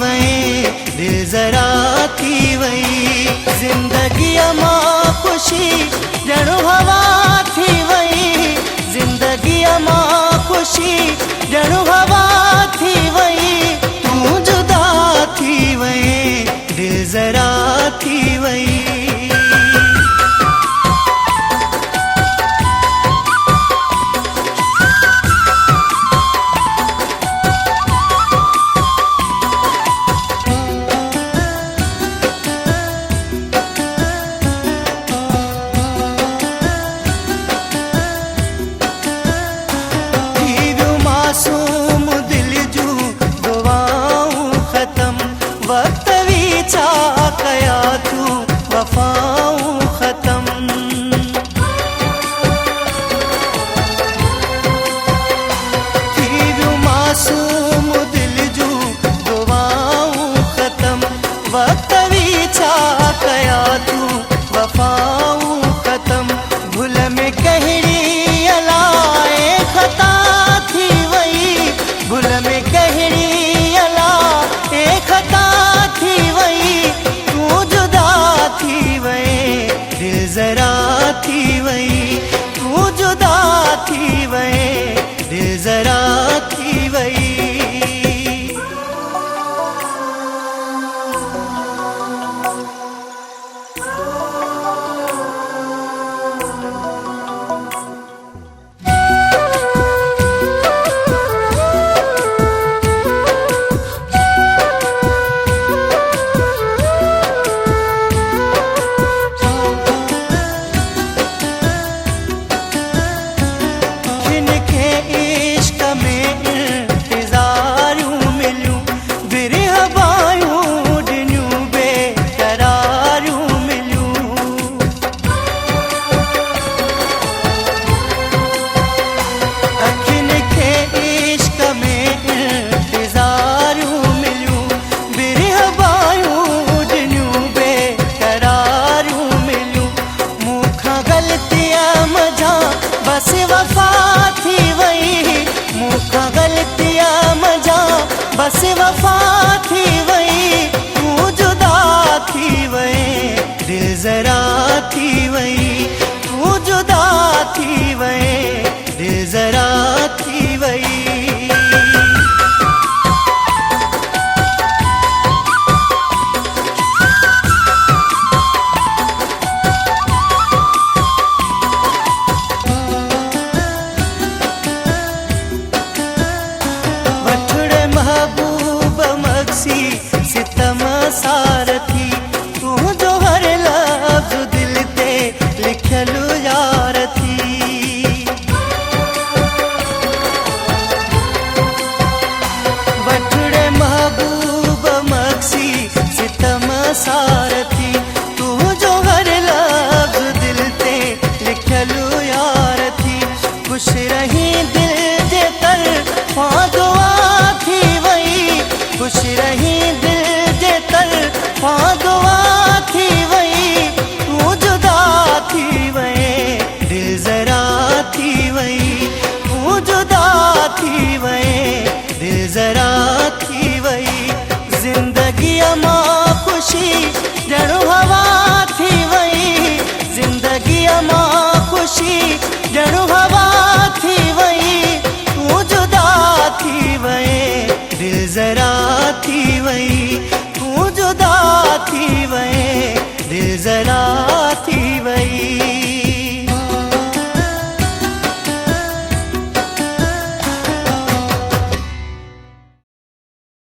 वही दिल जरा थी वही जिंदगी मां खुशी जणो हवा थी वही जिंदगी मां खुशी जणो हवा थी वही तू जुदा थी वही दिल जरा थी वही। मासूम दिल जू दुआऊं खत्म वक्त वीचा कया तू वफाऊं खत्म मासूम दिल जू दुआऊं खत्म वक्त वीचा कया तू वफाऊं खत्म भूल में कहड़ी अलाए खता थी वही भूल में कहड़ी अला एक खता थी वही तू जुदा थी वही दिल जरा थी वही तू जुदा थी वही दिल जरा थी वही। बस वफा थी वही मुखा गलतिया मजा बस वफा थी वही तू जुदा थी वही दिल जरा थी वही तू जुदा थी वही दिल जरा थी वही। महबूब मक्सी सितम सारथी तू जो हर लफ्ज दिल ते लिखलु यार थी बठड़े महबूब मक्सी सितम सारथी तू जो हर लफ्ज दिल ते लिखलु यार थी खुश रही दिल जे तर दुआ थी वही खुश रही दिल जे तर दुआ थी वही तू जुदा थी वही दिल जरा थी वही तू जुदा थी वही दिल जरा थी वही जिंदगी मां खुशी जणो हवा थी वही जिंदगी मां खुशी